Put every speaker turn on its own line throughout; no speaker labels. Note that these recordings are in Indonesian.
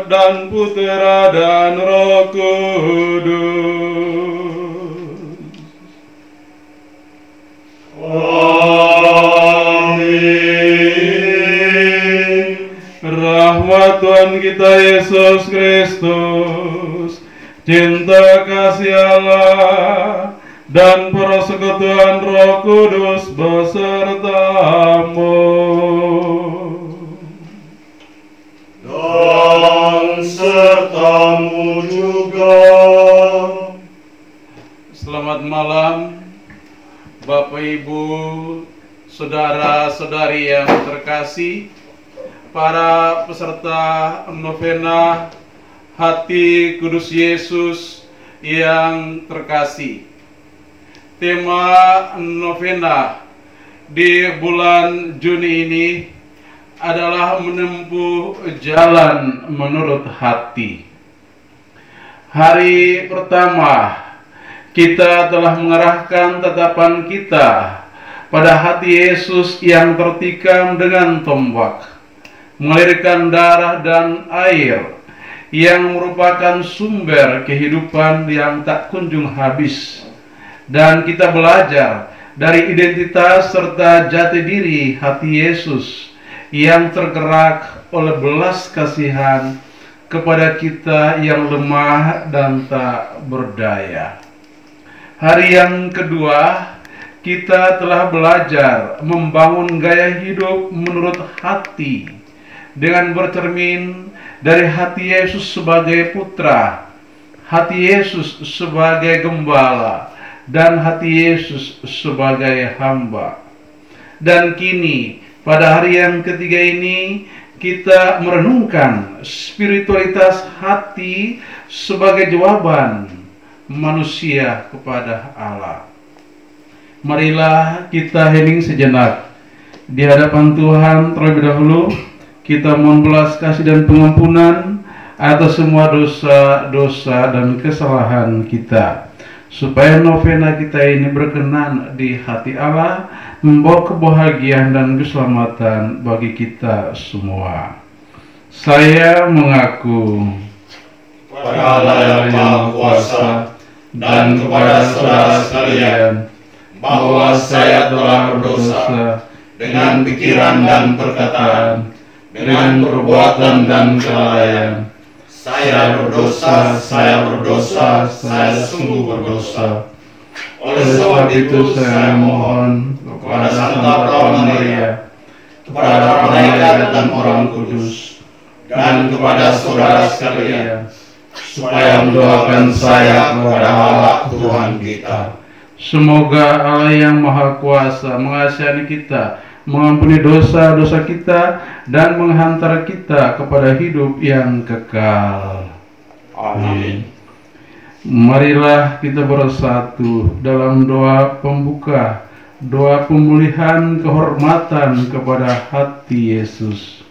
dan Putera dan Roh Kudus.
Amin.
Rahmat Tuhan kita Yesus Kristus, cinta kasih Allah, dan persekutuan Roh Kudus besertamu.
Dan sertamu juga.
Selamat malam, Bapak Ibu, saudara-saudari yang terkasih, para peserta novena Hati Kudus Yesus yang terkasih. Tema novena di bulan Juni ini adalah menempuh jalan menurut hati. Hari pertama kita telah mengarahkan tatapan kita pada hati Yesus yang tertikam dengan tombak, mengalirkan darah dan air, yang merupakan sumber kehidupan yang tak kunjung habis. Dan kita belajar dari identitas serta jati diri hati Yesus yang tergerak oleh belas kasihan kepada kita yang lemah dan tak berdaya. Hari yang kedua, kita telah belajar membangun gaya hidup menurut hati dengan bercermin dari hati Yesus sebagai putra, hati Yesus sebagai gembala, dan hati Yesus sebagai hamba. Dan kini pada hari yang ketiga ini kita merenungkan spiritualitas hati sebagai jawaban manusia kepada Allah. Marilah kita hening sejenak di hadapan Tuhan terlebih dahulu. Kita mohon belas kasih dan pengampunan atas semua dosa-dosa dan kesalahan kita, supaya novena kita ini berkenan di hati Allah, membawa kebahagiaan dan keselamatan bagi kita semua. Saya mengaku
kepada Allah yang Maha Kuasa dan kepada saudara sekalian bahwa saya telah berdosa dengan pikiran dan perkataan, dengan perbuatan dan kelalaian. Saya berdosa, saya sungguh berdosa. Oleh sebab itu saya mohon kepada Santa Roma Maria, kepada malaikat dan orang kudus, dan kepada saudara sekalian, supaya mendoakan saya kepada Allah Tuhan kita.
Semoga Allah yang Maha Kuasa mengasihani kita, mengampuni dosa-dosa kita, dan menghantar kita kepada hidup yang kekal.
Amin.
Marilah kita bersatu dalam doa pembuka, doa pemulihan kehormatan kepada hati Yesus.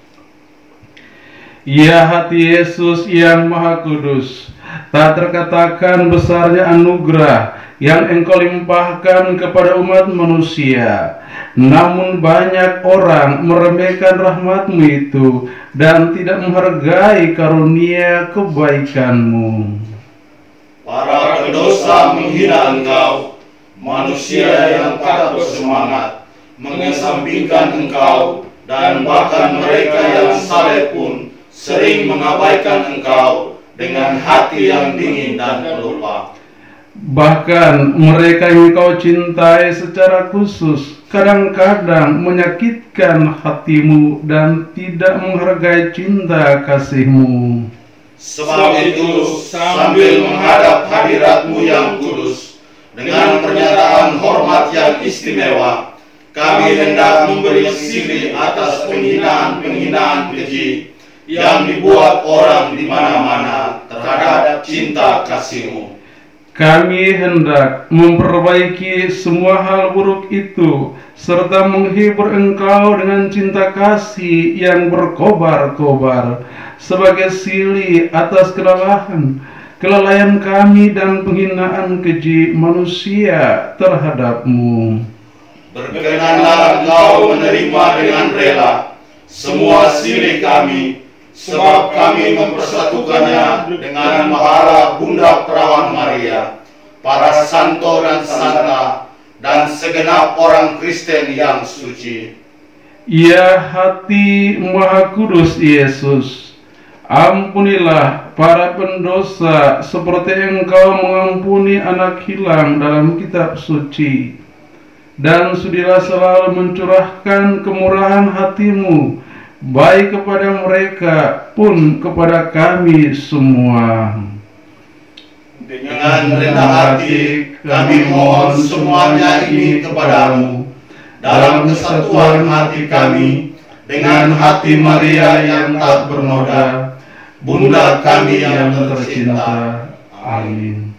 Ya hati Yesus yang Maha Kudus, tak terkatakan besarnya anugerah yang Engkau limpahkan kepada umat manusia. Namun banyak orang meremehkan rahmat-Mu itu dan tidak menghargai karunia kebaikan-Mu.
Para pendosa menghina Engkau, manusia yang tak bersemangat mengesampingkan Engkau, dan bahkan mereka yang saleh pun sering mengabaikan Engkau dengan hati yang dingin dan pelupa.
Bahkan mereka yang Kau cintai secara khusus kadang-kadang menyakitkan hati-Mu dan tidak menghargai cinta kasih-Mu.
Sebab itu, sambil menghadap hadirat-Mu yang kudus, dengan pernyataan hormat yang istimewa, kami hendak memberi sili atas penghinaan-penghinaan keji yang dibuat orang di mana-mana terhadap cinta kasih-Mu.
Kami hendak memperbaiki semua hal buruk itu, serta menghibur Engkau dengan cinta kasih yang berkobar-kobar, sebagai sili atas kelalaian kami dan penghinaan keji manusia terhadap-Mu.
Berkenanlah Engkau menerima dengan rela semua sili kami, sebab kami mempersatukannya dengan Mahala Bunda Perawan Maria, para santo dan santa, dan segenap orang Kristen yang suci.
Ya hati Maha Kudus Yesus, ampunilah para pendosa seperti Engkau mengampuni anak hilang dalam kitab suci. Dan sudilah selalu mencurahkan kemurahan hati-Mu, baik kepada mereka pun kepada kami semua.
Dengan rendah hati kami mohon semuanya ini kepada-Mu, dalam kesatuan hati kami dengan hati Maria yang tak bernoda, Bunda kami yang tercinta.
Amin.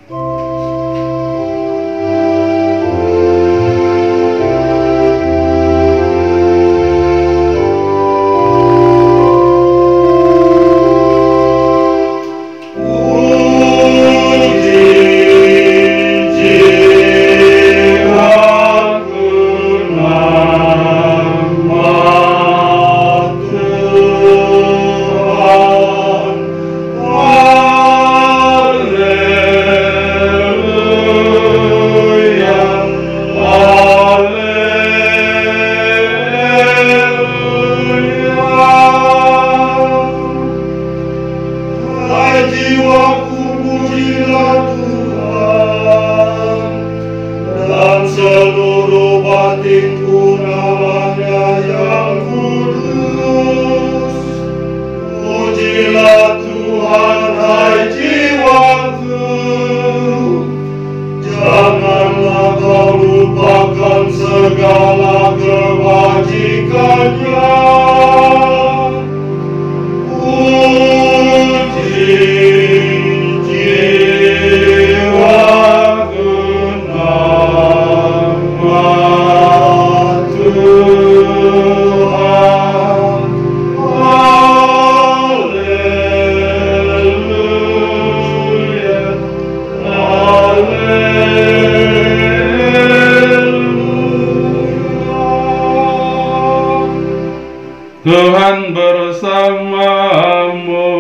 Tuhan bersamamu.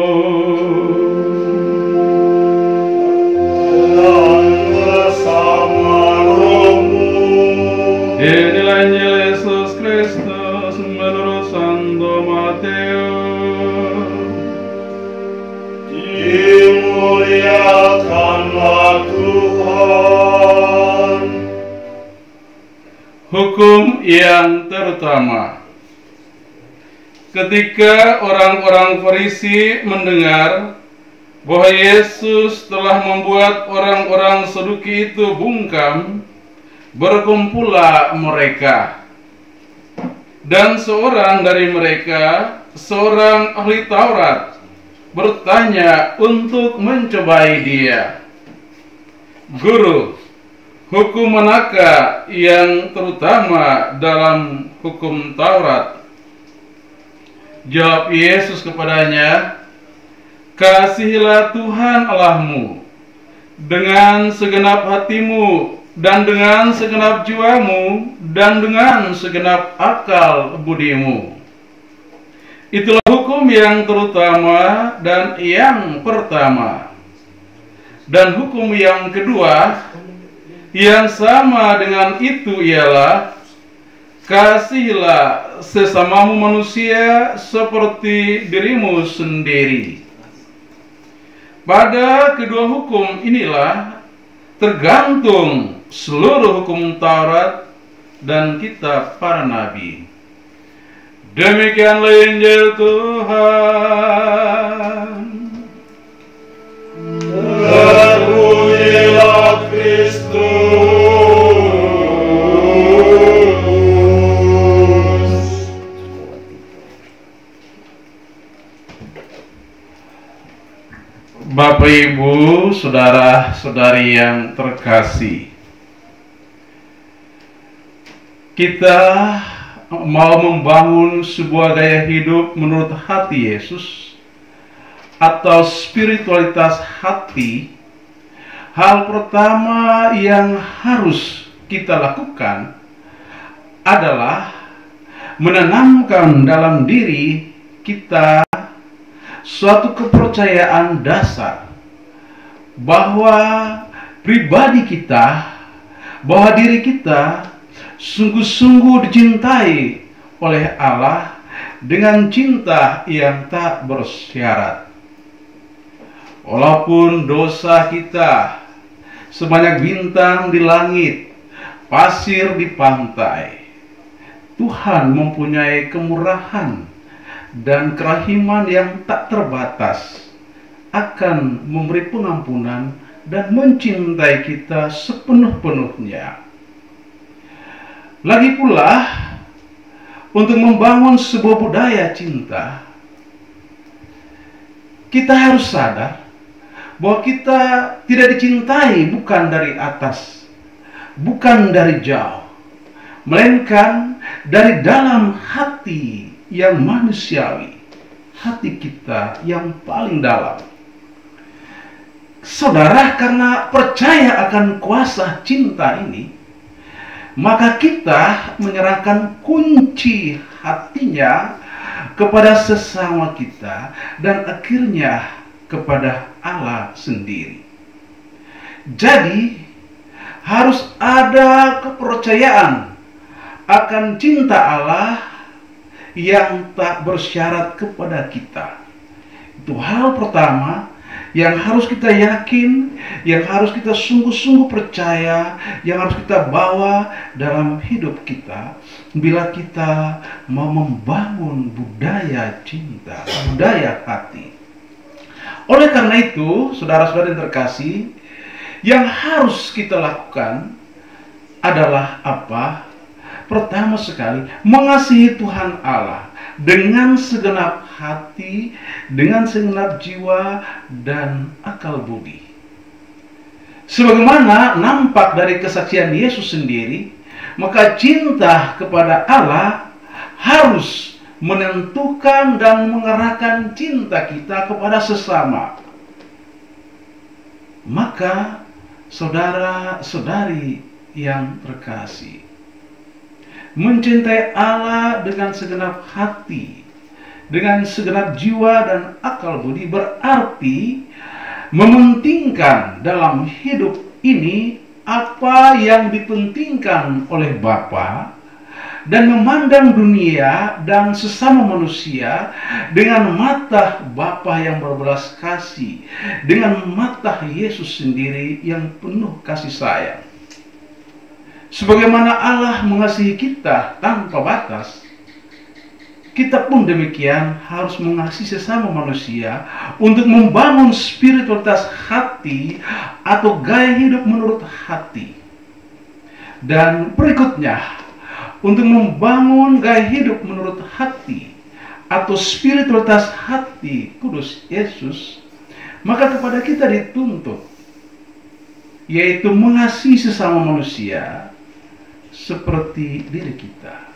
Dan bersama rohmu.
Inilah Injil Yesus Kristus menurut Santo Matius.
Dimuliakanlah Tuhan.
Hukum yang terutama. Ketika orang-orang Farisi mendengar bahwa Yesus telah membuat orang-orang Saduki itu bungkam, berkumpullah mereka. Dan seorang dari mereka, seorang ahli Taurat, bertanya untuk mencobai dia, "Guru, hukum manakah yang terutama dalam hukum Taurat?" Jawab Yesus kepadanya, "Kasihilah Tuhan Allahmu dengan segenap hatimu, dan dengan segenap jiwamu, dan dengan segenap akal budimu." Itulah hukum yang terutama dan yang pertama. Dan hukum yang kedua yang sama dengan itu ialah, "Kasihilah sesamamu manusia seperti dirimu sendiri." Pada kedua hukum inilah tergantung seluruh hukum Taurat dan kitab para nabi. Demikianlah Injil Tuhan.
Terpujilah Kristus.
Bapak, Ibu, saudara-saudari yang terkasih, kita mau membangun sebuah gaya hidup menurut hati Yesus atau spiritualitas hati. Hal pertama yang harus kita lakukan adalah menanamkan dalam diri kita suatu kepercayaan dasar bahwa pribadi kita, bahwa diri kita sungguh-sungguh dicintai oleh Allah dengan cinta yang tak bersyarat. Walaupun dosa kita sebanyak bintang di langit, pasir di pantai, Tuhan mempunyai kemurahan dan kerahiman yang tak terbatas, akan memberi pengampunan dan mencintai kita sepenuh-penuhnya. Lagi pula, untuk membangun sebuah budaya cinta, kita harus sadar bahwa kita tidak dicintai bukan dari atas, bukan dari jauh, melainkan dari dalam hati yang manusiawi, hati kita yang paling dalam. Saudara, karena percaya akan kuasa cinta ini, maka kita menyerahkan kunci hatinya kepada sesama kita dan akhirnya kepada Allah sendiri. Jadi, harus ada kepercayaan akan cinta Allah yang tak bersyarat kepada kita. Itu hal pertama yang harus kita yakin, yang harus kita sungguh-sungguh percaya, yang harus kita bawa dalam hidup kita bila kita mau membangun budaya cinta, budaya hati. Oleh karena itu, saudara-saudara yang terkasih, yang harus kita lakukan adalah apa? Pertama sekali, mengasihi Tuhan Allah dengan segenap hati, dengan segenap jiwa dan akal budi. Sebagaimana nampak dari kesaksian Yesus sendiri, maka cinta kepada Allah harus menentukan dan mengarahkan cinta kita kepada sesama. Maka saudara-saudari yang terkasih, mencintai Allah dengan segenap hati, dengan segenap jiwa dan akal budi berarti mementingkan dalam hidup ini apa yang dipentingkan oleh Bapa, dan memandang dunia dan sesama manusia dengan mata Bapa yang berbelas kasih, dengan mata Yesus sendiri yang penuh kasih sayang. Sebagaimana Allah mengasihi kita tanpa batas, kita pun demikian harus mengasihi sesama manusia untuk membangun spiritualitas hati atau gaya hidup menurut hati. Dan berikutnya, untuk membangun gaya hidup menurut hati atau spiritualitas hati kudus Yesus, maka kepada kita dituntut, yaitu mengasihi sesama manusia seperti diri kita.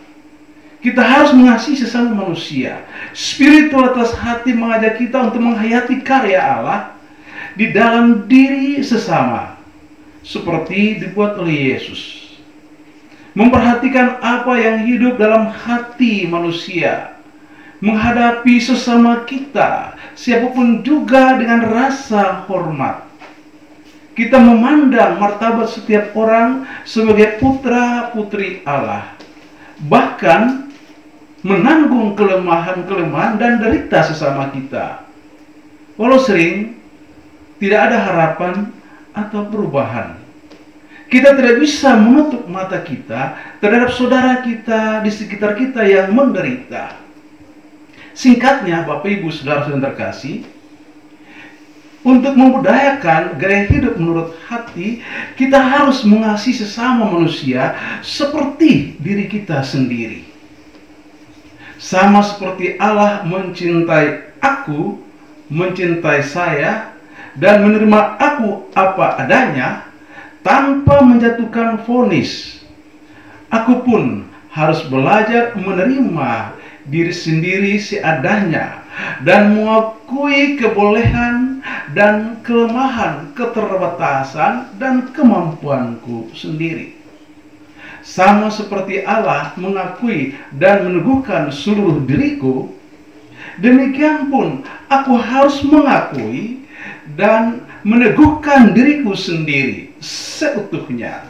Kita harus mengasihi sesama manusia. Spiritualitas hati mengajak kita untuk menghayati karya Allah di dalam diri sesama, seperti dibuat oleh Yesus. Memperhatikan apa yang hidup dalam hati manusia, menghadapi sesama kita, siapapun juga dengan rasa hormat. Kita memandang martabat setiap orang sebagai putra-putri Allah, bahkan menanggung kelemahan-kelemahan dan derita sesama kita, walau sering tidak ada harapan atau perubahan. Kita tidak bisa menutup mata kita terhadap saudara kita di sekitar kita yang menderita. Singkatnya, Bapak Ibu saudara-saudara terkasih, untuk membudayakan gaya hidup menurut hati, kita harus mengasihi sesama manusia seperti diri kita sendiri. Sama seperti Allah mencintai aku, mencintai saya, dan menerima aku apa adanya, tanpa menjatuhkan vonis. Aku pun harus belajar menerima diri sendiri seadanya dan mengakui kebolehan dan kelemahan, keterbatasan dan kemampuanku sendiri. Sama seperti Allah mengakui dan meneguhkan seluruh diriku, demikian pun aku harus mengakui dan meneguhkan diriku sendiri seutuhnya.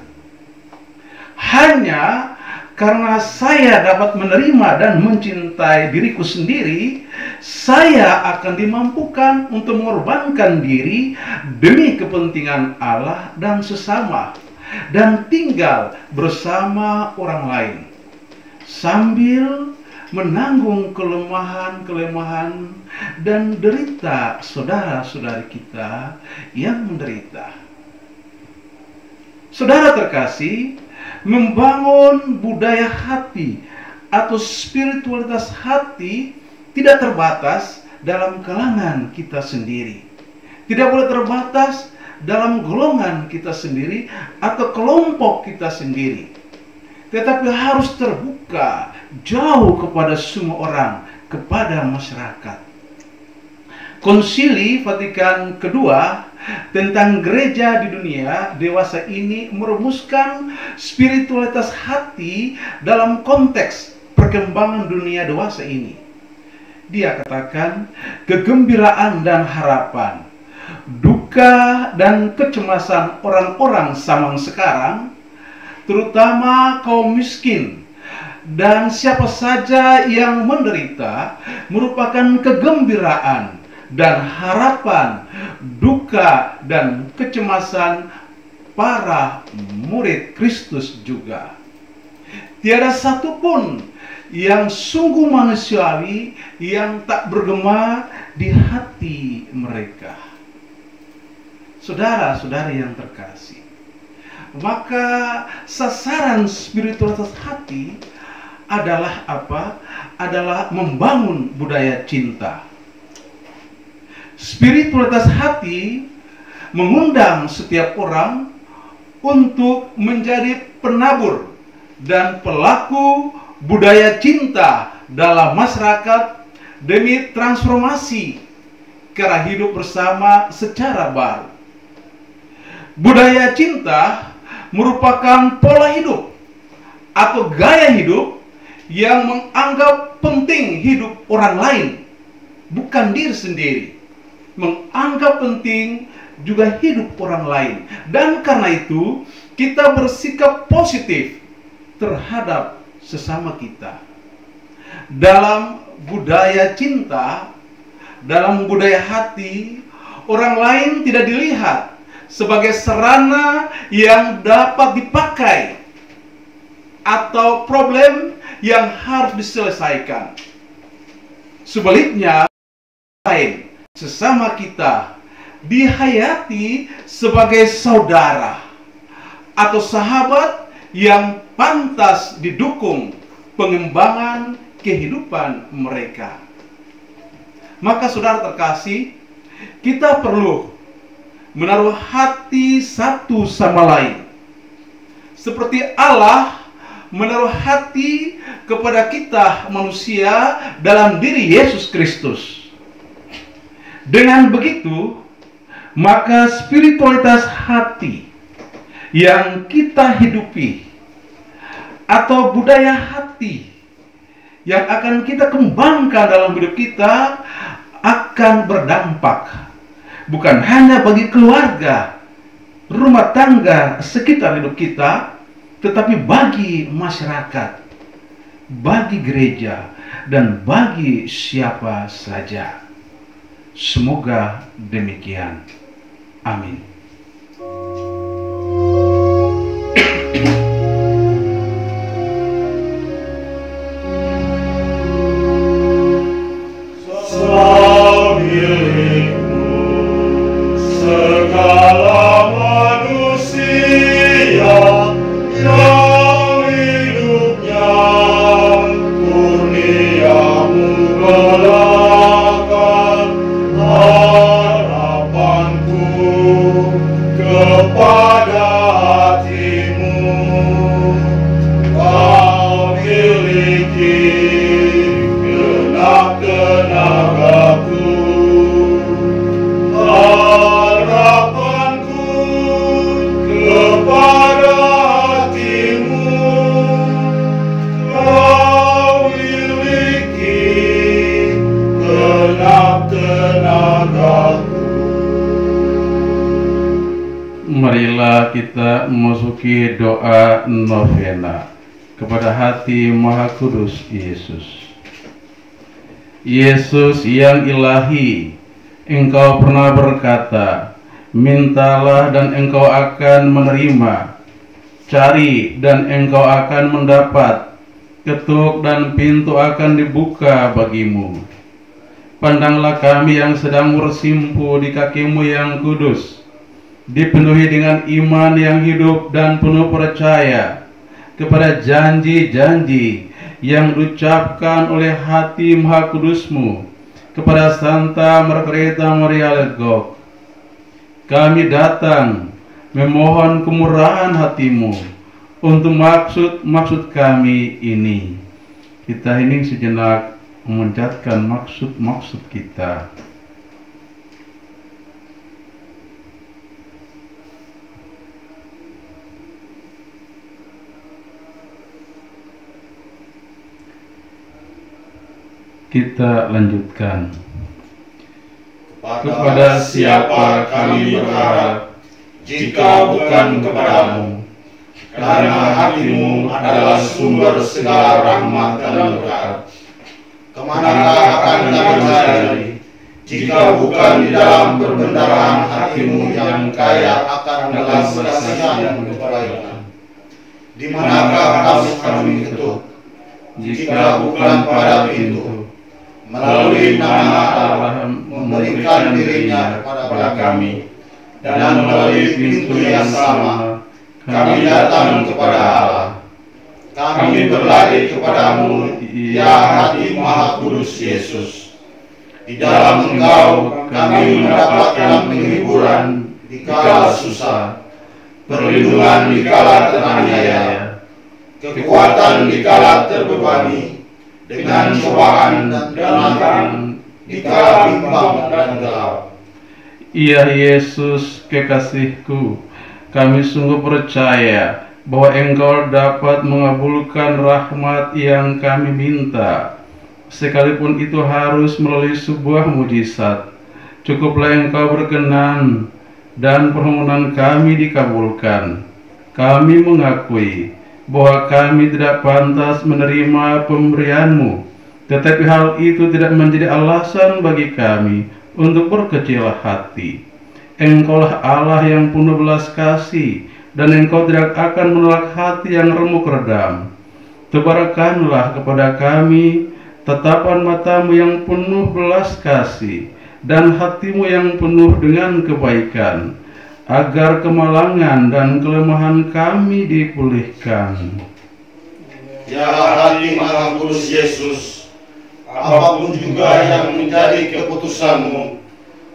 Hanya karena saya dapat menerima dan mencintai diriku sendiri, saya akan dimampukan untuk mengorbankan diri demi kepentingan Allah dan sesama, dan tinggal bersama orang lain, sambil menanggung kelemahan-kelemahan dan derita saudara-saudari kita yang menderita. Saudara terkasih, membangun budaya hati atau spiritualitas hati tidak terbatas dalam kalangan kita sendiri. Tidak boleh terbatas dalam golongan kita sendiri atau kelompok kita sendiri. Tetapi harus terbuka jauh kepada semua orang, kepada masyarakat. Konsili Vatikan II tentang gereja di dunia dewasa ini merumuskan spiritualitas hati dalam konteks perkembangan dunia dewasa ini. Dia katakan kegembiraan dan harapan, duka dan kecemasan orang-orang zaman sekarang, terutama kaum miskin dan siapa saja yang menderita, merupakan kegembiraan dan harapan, duka dan kecemasan para murid Kristus juga. Tiada satupun yang sungguh manusiawi yang tak bergema di hati mereka. Saudara-saudari yang terkasih, maka sasaran spiritualitas hati adalah apa? Adalah membangun budaya cinta. Spiritualitas hati mengundang setiap orang untuk menjadi penabur dan pelaku budaya cinta dalam masyarakat demi transformasi ke arah hidup bersama secara baru. Budaya cinta merupakan pola hidup atau gaya hidup yang menganggap penting hidup orang lain, bukan diri sendiri. Menganggap penting juga hidup orang lain. Dan karena itu kita bersikap positif terhadap sesama kita. Dalam budaya cinta, dalam budaya hati, orang lain tidak dilihat sebagai sarana yang dapat dipakai atau problem yang harus diselesaikan. Sebaliknya, lain sesama kita dihayati sebagai saudara atau sahabat yang pantas didukung pengembangan kehidupan mereka. Maka saudara terkasih, kita perlu menaruh hati satu sama lain, seperti Allah menaruh hati kepada kita manusia dalam diri Yesus Kristus. Dengan begitu, maka spiritualitas hati yang kita hidupi atau budaya hati yang akan kita kembangkan dalam hidup kita akan berdampak bukan hanya bagi keluarga, rumah tangga sekitar hidup kita, tetapi bagi masyarakat, bagi gereja, dan bagi siapa saja. Semoga demikian. Amin.
Harapanku
Marilah kita memasuki doa novena kepada hati Maha Kudus Yesus. Yesus yang ilahi, Engkau pernah berkata, mintalah dan engkau akan menerima, cari dan engkau akan mendapat, ketuk dan pintu akan dibuka bagimu. Pandanglah kami yang sedang bersimpu di kaki-Mu yang kudus, dipenuhi dengan iman yang hidup dan penuh percaya kepada janji-janji yang diucapkan oleh hati Maha Kudus-Mu kepada Santa Margareta Maria Alacoque. Kami datang memohon kemurahan hati-Mu untuk maksud kami ini. Kita hening sejenak memanjatkan maksud kita. Kita lanjutkan. Kepada siapa kami berharap, jika bukan kepadamu, karena hati-Mu adalah sumber segala rahmat dan berkat. Kemanakah akan kami cari, jika bukan di dalam perbendaharaan hati-Mu yang kaya akan belas kasihan dan kebaikan? Di manakah kami ketuk, jika bukan pada pintu? Melalui nama Allah memberikan dirinya kepada kami, dan melalui pintu yang sama kami datang kepada Allah. Kami berlari kepadamu, ya hati Maha Kudus Yesus. Di dalam Engkau kami mendapatkan penghiburan di kala susah, perlindungan di kala teraniaya, kekuatan di kala terbebani, dengan cobaan dan tantangan di kala bimbang dan gelap. Ya Yesus kekasihku, kami sungguh percaya bahwa Engkau dapat mengabulkan rahmat yang kami minta, sekalipun itu harus melalui sebuah mujizat. Cukuplah Engkau berkenan dan permohonan kami dikabulkan. Kami mengakui bahwa kami tidak pantas menerima pemberian-Mu, tetapi hal itu tidak menjadi alasan bagi kami untuk berkecil hati. Engkaulah Allah yang penuh belas kasih, dan Engkau tidak akan menolak hati yang remuk redam. Tebarkanlah kepada kami tatapan mata-Mu yang penuh belas kasih, dan hati-Mu yang penuh dengan kebaikan, agar kemalangan dan kelemahan kami dipulihkan.
Ya hati Maha Kudus Yesus, apapun juga yang menjadi keputusan-Mu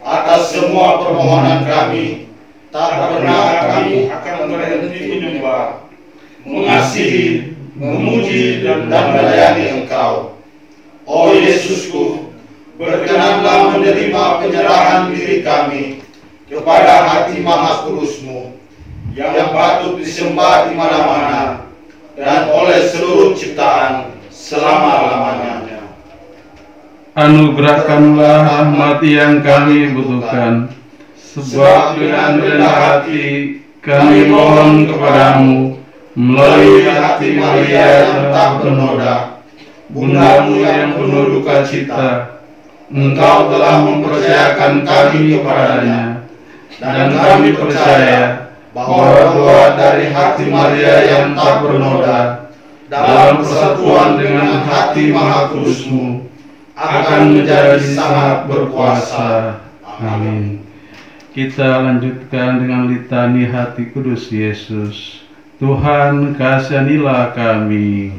atas semua permohonan kami, tak pernah kami akan berhenti menyembah, mengasihi, memuji, dan melayani Engkau. Oh Yesusku, berkenanlah menerima penyerahan diri kami kepada hati Maha Kudus-Mu yang patut disembah di mana-mana dan oleh seluruh ciptaan selama-lamanya.
Anugerahkanlah rahmat yang kami butuhkan, sebab dengan rendah hati kami mohon kepadamu melalui hati Maria yang tak bernoda, Bunda-Mu yang penuh duka cita. Engkau telah mempercayakan kami kepadanya, dan kami percaya bahwa doa dari hati Maria yang tak bernoda dalam persatuan dengan hati Maha Kudus-Mu akan menjadi sangat berkuasa. Amin. Kita lanjutkan dengan litani hati kudus Yesus. Tuhan, kasihanilah kami.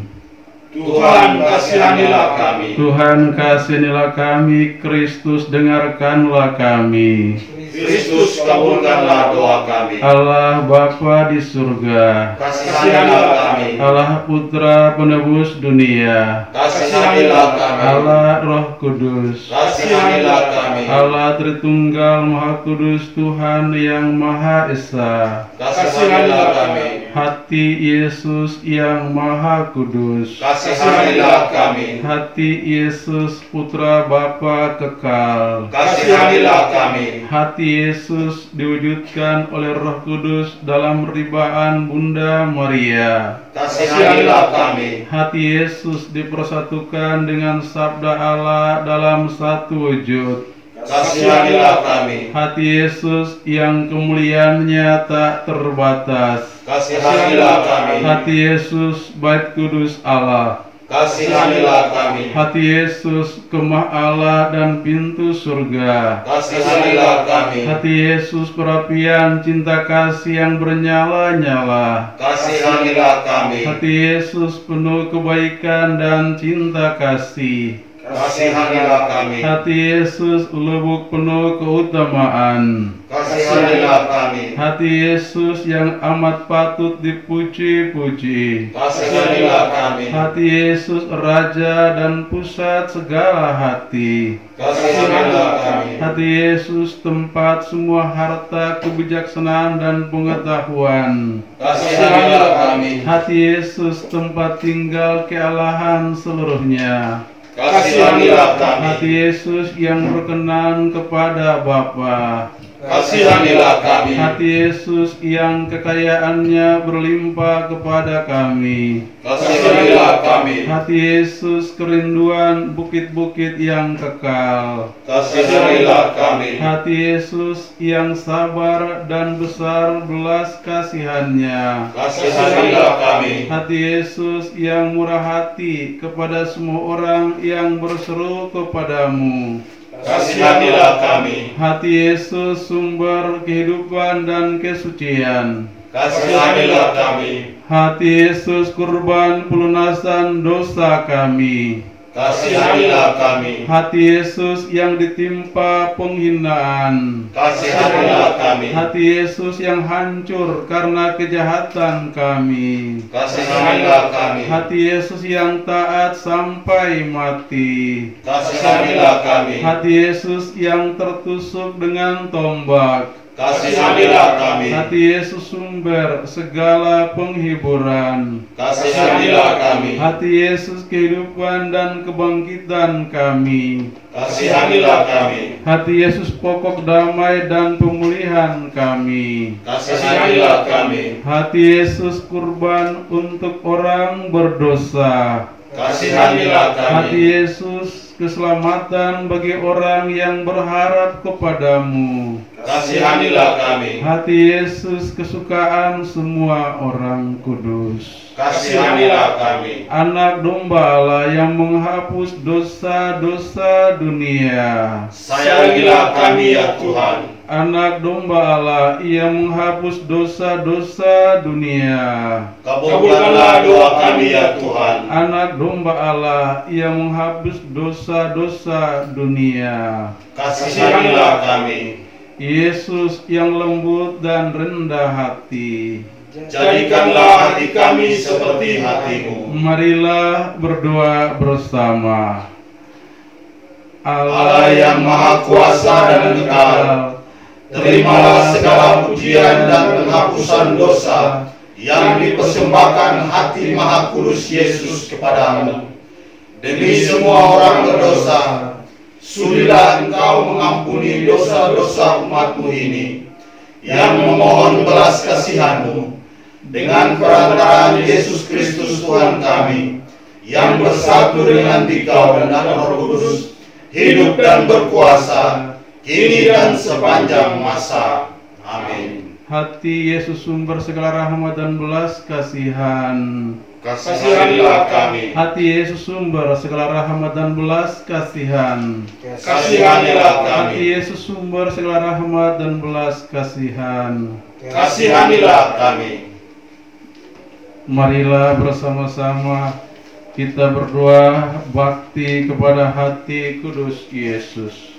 Tuhan, kasihanilah kami.
Tuhan, kasihanilah kami. Kristus, dengarkanlah kami.
Kristus, kabulkanlah doa kami.
Allah Bapa di surga,
Kasihanilah kami.
Allah Putra penebus dunia,
Kasihanilah kami.
Allah Roh Kudus,
Kasihanilah kami.
Allah Tritunggal Maha Kudus, Tuhan yang Maha Esa.
Kasihanilah kami.
Hati Yesus yang Maha Kudus,
kasihanilah kami.
Hati Yesus Putra Bapa kekal,
Kasihanilah kami.
Hati Yesus diwujudkan oleh Roh Kudus dalam ribaan Bunda Maria.
Kasihanilah kami.
Hati Yesus dipersatukan dengan Sabda Allah dalam satu wujud.
Kasihanilah kami.
Hati Yesus yang kemuliaannya tak terbatas.
Kasihanilah kami.
Hati Yesus Bait Kudus Allah.
Kasihanilah kami.
Hati Yesus Kemah Allah dan pintu surga.
Kasihanilah kami.
Hati Yesus perapian cinta kasih yang bernyala-nyala.
Kasihanilah kami.
Hati Yesus penuh kebaikan dan cinta kasih.
Kasihanilah kami.
Hati Yesus lubuk penuh keutamaan.
Kasihanilah kami.
Hati Yesus yang amat patut dipuji-puji.
Kasihanilah kami.
Hati Yesus Raja dan pusat segala hati.
Kasihanilah kami.
Hati Yesus tempat semua harta kebijaksanaan dan pengetahuan.
Kasihanilah kami.
Hati Yesus tempat tinggal kealahan seluruhnya.
Kasihanilah kami.
Hati Yesus yang berkenan kepada Bapa.
Kasihanilah kami.
Hati Yesus yang kekayaannya berlimpah kepada kami.
Kasihanilah kami.
Hati Yesus kerinduan bukit-bukit yang kekal.
Kasihanilah kami.
Hati Yesus yang sabar dan besar belas kasihannya.
Kasihanilah kami.
Hati Yesus yang murah hati kepada semua orang yang berseru kepadamu.
Kasihanilah kami.
Hati Yesus sumber kehidupan dan kesucian.
Kasihanilah kami.
Hati Yesus kurban pelunasan dosa kami.
Kasihanilah kami.
Hati Yesus yang ditimpa penghinaan.
Kasihanilah kami.
Hati Yesus yang hancur karena kejahatan kami.
Kasihanilah kami.
Hati Yesus yang taat sampai mati.
Kasihanilah kami.
Hati Yesus yang tertusuk dengan tombak.
Kasihanilah kami.
Hati Yesus sumber segala penghiburan.
Kasihanilah kami.
Hati Yesus kehidupan dan kebangkitan kami.
Kasihanilah kami.
Hati Yesus pokok damai dan pemulihan kami.
Kasihanilah kami.
Hati Yesus kurban untuk orang berdosa.
Kasihanilah kami.
Hati Yesus keselamatan bagi orang yang berharap kepadamu.
Kasihanilah kami.
Hati Yesus kesukaan semua orang kudus.
Kasihanilah kami.
Anak domba Allah yang menghapus dosa-dosa dunia.
Sayangilah kami ya Tuhan.
Anak domba Allah yang menghapus dosa-dosa dunia.
Kabulkanlah doa kami ya Tuhan.
Anak domba Allah yang menghapus dosa-dosa dunia.
Kasihanilah kami.
Yesus yang lembut dan rendah hati.
Jadikanlah hati kami seperti hati-Mu.
Marilah berdoa bersama.
Allah yang Maha Kuasa dan kekal, terimalah segala pujian dan penghapusan dosa yang dipersembahkan hati Maha Kudus Yesus kepadamu. Demi semua orang berdosa, sudilah Engkau mengampuni dosa-dosa umat-Mu ini, yang memohon belas kasihan-Mu, dengan perantaraan Yesus Kristus Tuhan kami, yang bersatu dengan Dikau dan Roh Kudus, hidup dan berkuasa, kini dan sepanjang masa. Amin.
Hati Yesus sumber segala rahmat dan belas kasihan.
Kasihanilah kami.
Hati Yesus sumber segala rahmat dan belas kasihan.
Kasihanilah
Hati
kami.
Yesus sumber segala rahmat dan belas kasihan.
Kasihanilah kami.
Marilah bersama-sama kita berdoa bakti kepada hati kudus Yesus.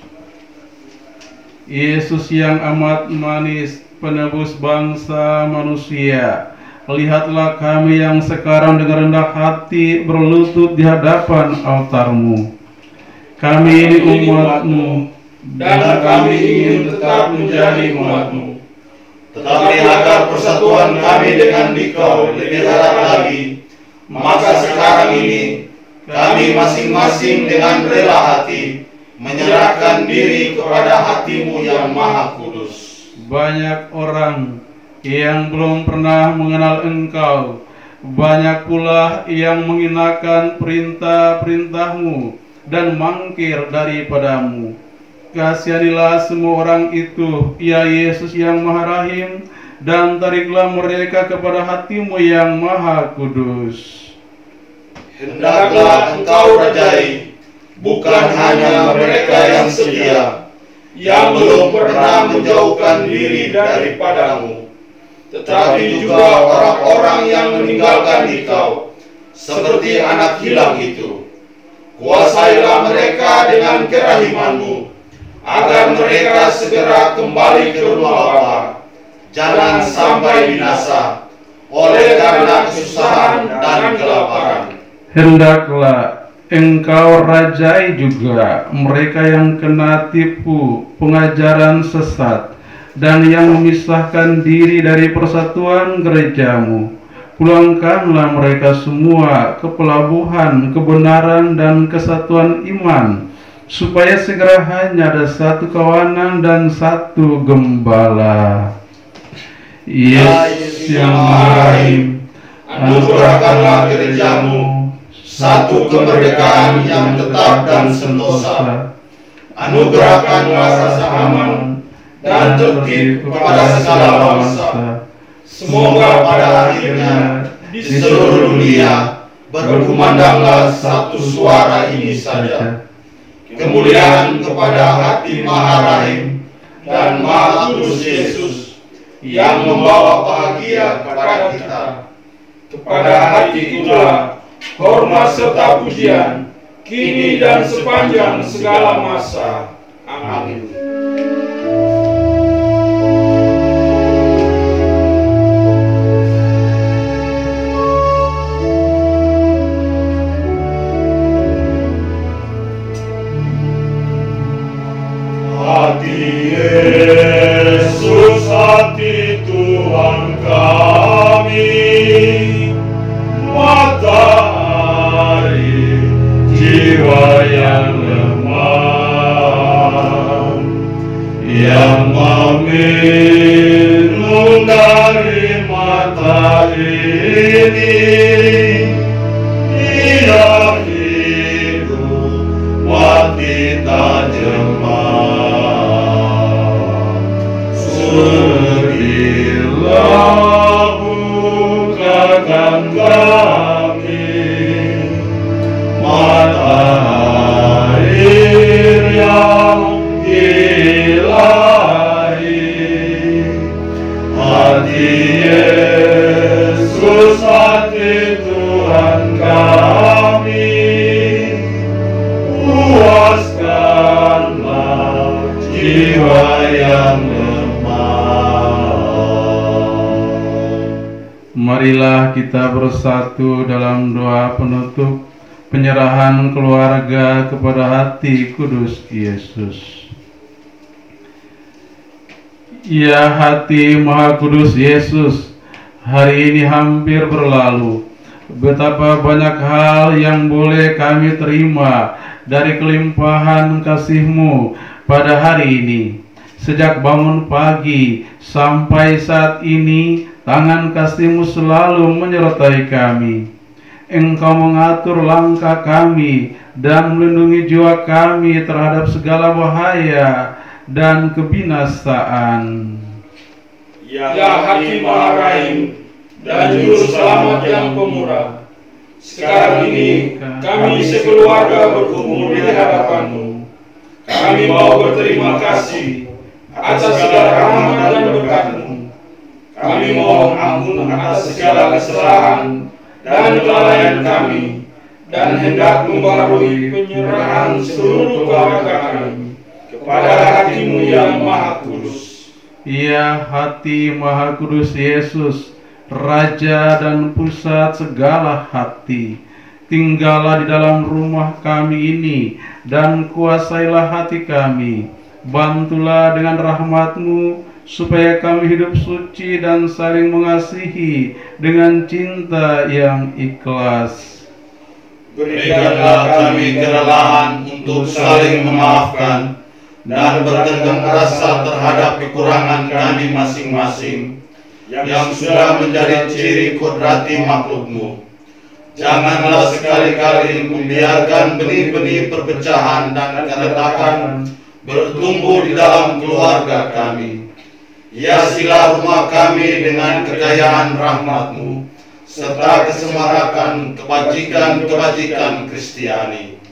Yesus yang amat manis, penebus bangsa manusia, lihatlah kami yang sekarang dengan rendah hati berlutut di hadapan altar-Mu. Kami ini umat-Mu, dan kami ingin tetap menjadi umat-Mu.
Tetapi agar persatuan kami dengan Dikau lebih erat lagi, maka sekarang ini kami masing-masing dengan rela hati menyerahkan diri kepada hati-Mu yang Maha Kudus.
Banyak orang yang belum pernah mengenal Engkau, banyak pula yang menghinakan perintah-perintah-Mu dan mangkir daripada-Mu. Kasihanilah semua orang itu, ya Yesus yang Maha Rahim, dan tariklah mereka kepada hati-Mu yang Maha Kudus.
Hendaklah Engkau rajai bukan hanya mereka yang setia, yang belum pernah menjauhkan diri daripada-Mu, tetapi juga orang-orang yang meninggalkan Dikau, seperti anak hilang itu. Kuasailah mereka dengan kerahiman-Mu, agar mereka segera kembali ke rumah Bapa. Jangan sampai binasa oleh karena kesusahan dan kelaparan.
Hendaklah Engkau rajai juga mereka yang kena tipu pengajaran sesat dan yang memisahkan diri dari persatuan gereja-Mu. Pulangkanlah mereka semua ke pelabuhan kebenaran dan kesatuan iman, supaya segera hanya ada satu kawanan dan satu gembala.
Yesus yang Maha Rahim, anugerahkanlah gereja-Mu satu kemerdekaan yang tetap dan sentosa. Anugerahkanlah rasa aman dan tertib kepada segala bangsa. Semoga pada akhirnya di seluruh dunia berkumandanglah satu suara ini saja. Kemuliaan kepada hati Maha Rahim dan Maha Kudus Yesus yang membawa bahagia kepada kita. Kepada hati itulah hormat serta pujian kini dan sepanjang segala masa. Amin. Hati Yesus, hati Tuhan kami, matahari jiwa yang lemah, yang meminum dari mata ini. Ia hidup mati tak jemaah. Berilah bukakan kami mata air yang ilahi. Hati Yesus, hati Tuhan kami, puaskanlah jiwa yang lemah.
Marilah kita bersatu dalam doa penutup penyerahan keluarga kepada hati kudus Yesus. Ya hati Maha Kudus Yesus, hari ini hampir berlalu. Betapa banyak hal yang boleh kami terima dari kelimpahan kasih-Mu pada hari ini. Sejak bangun pagi sampai saat ini, tangan kasih-Mu selalu menyertai kami. Engkau mengatur langkah kami dan melindungi jiwa kami terhadap segala bahaya dan kebinasaan.
Ya Hakim Maha Rahim dan Juru Selamat yang pemurah, sekarang ini kami sekeluarga berkumpul di hadapan-Mu. Kami mau berterima kasih atas segala rahmat dan berkat-Mu. Kami mohon ampun atas segala kesalahan dan kelalaian kami, dan hendak membarui penyerahan seluruh keluarga kami kepada hati-Mu yang Maha Kudus.
Ya hati Maha Kudus Yesus, Raja dan pusat segala hati, tinggallah di dalam rumah kami ini dan kuasailah hati kami, Bantulah dengan rahmat-Mu supaya kami hidup suci dan saling mengasihi dengan cinta yang ikhlas.
Berikanlah kami kerelahan untuk saling memaafkan dan bertegang rasa terhadap kekurangan kami masing-masing yang sudah menjadi ciri kodrati makhluk-Mu. Janganlah sekali-kali membiarkan benih-benih perpecahan dan keretakan bertumbuh di dalam keluarga kami. Hiasilah rumah kami dengan kekayaan rahmat-Mu serta kesemarakan kebajikan-kebajikan Kristiani.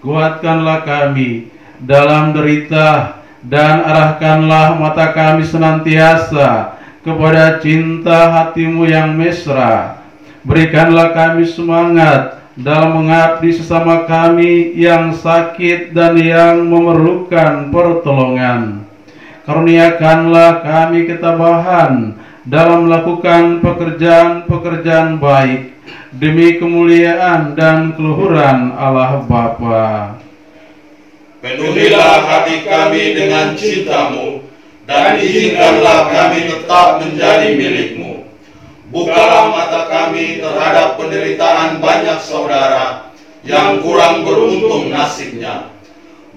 Kuatkanlah kami dalam derita dan arahkanlah mata kami senantiasa kepada cinta hati-Mu yang mesra. Berikanlah kami semangat dalam mengabdi sesama kami yang sakit dan yang memerlukan pertolongan. Karuniakanlah kami ketabahan dalam melakukan pekerjaan-pekerjaan baik demi kemuliaan dan keluhuran Allah Bapa.
Penuhilah hati kami dengan cinta-Mu dan izinkanlah kami tetap menjadi milik-Mu. Bukalah mata kami terhadap penderitaan banyak saudara yang kurang beruntung nasibnya.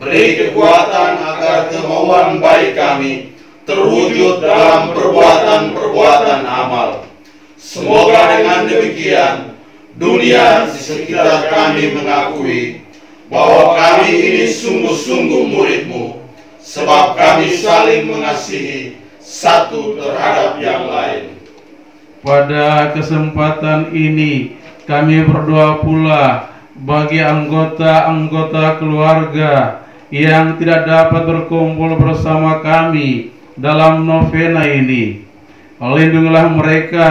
Beri kekuatan agar kemauan baik kami terwujud dalam perbuatan-perbuatan amal. Semoga dengan demikian dunia di sekitar kami mengakui bahwa kami ini sungguh-sungguh murid-Mu, sebab kami saling mengasihi satu terhadap yang lain.
Pada kesempatan ini kami berdoa pula bagi anggota-anggota keluarga yang tidak dapat berkumpul bersama kami dalam novena ini. Lindungilah mereka,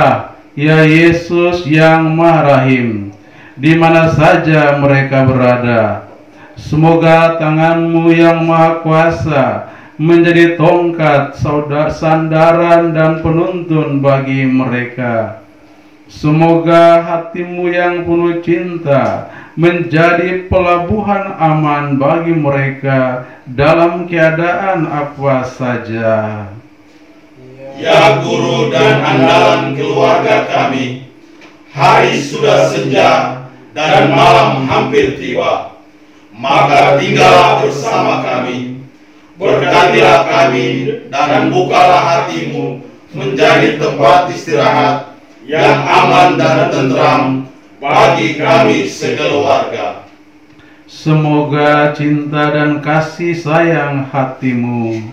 ya Yesus yang Maha Rahim, di mana saja mereka berada. Semoga tangan-Mu yang Maha Kuasa menjadi tongkat sandaran dan penuntun bagi mereka. Semoga hati-Mu yang penuh cinta menjadi pelabuhan aman bagi mereka dalam keadaan apa saja.
Ya Guru dan andalan keluarga kami, hari sudah senja dan malam hampir tiba. Maka tinggallah bersama kami. Berkatilah kami dan bukalah hati-Mu menjadi tempat istirahat yang aman dan tentram bagi kami sekeluarga.
Semoga cinta dan kasih sayang hati-Mu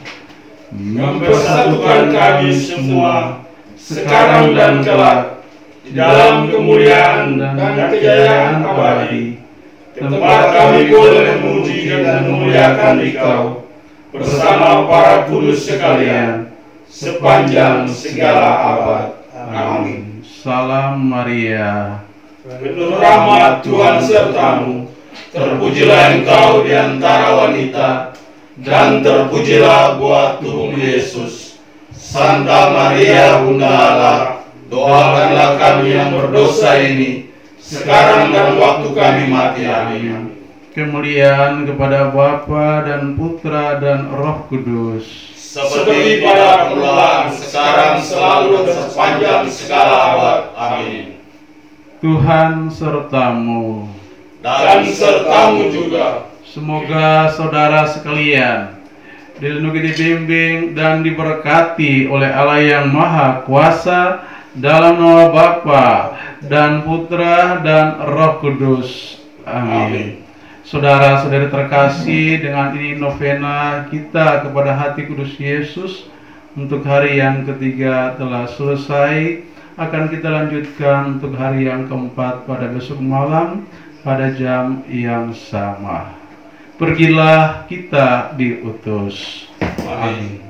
mempersatukan kami semua sekarang dan kelak di dalam kemuliaan dan kejayaan abadi, tempat kami boleh memuji dan memuliakan Dikau bersama para kudus sekalian sepanjang segala abad. Amin.
Salam Maria,
penuh rahmat Tuhan serta-Mu. Terpujilah Engkau di antara wanita, dan terpujilah buah tubuh Yesus. Santa Maria Bunda Allah, doakanlah kami yang berdosa ini, sekarang dan waktu kami mati. Amin.
kemuliaan kepada Bapa dan Putra dan Roh Kudus,
seperti pada permulaan, sekarang, selalu, dan sepanjang segala abad. Amin.
Tuhan serta-Mu.
Dan serta-Mu juga.
Semoga saudara sekalian dilindungi, dibimbing, dan diberkati oleh Allah yang Maha Kuasa, dalam nama Bapa dan Putra dan Roh Kudus. Amin. Saudara-saudari terkasih, dengan ini novena kita kepada hati kudus Yesus untuk hari yang ketiga telah selesai. Akan kita lanjutkan untuk hari yang keempat pada besok malam pada jam yang sama. Pergilah, kita diutus. Amin.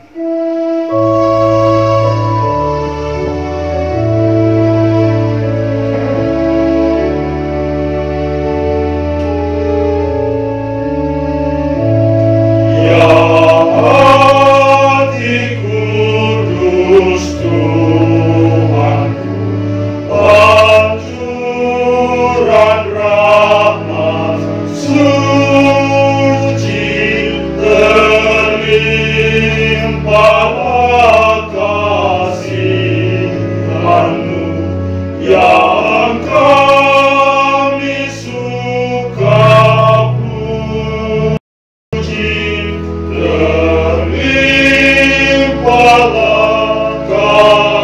Suci terlihat Amin.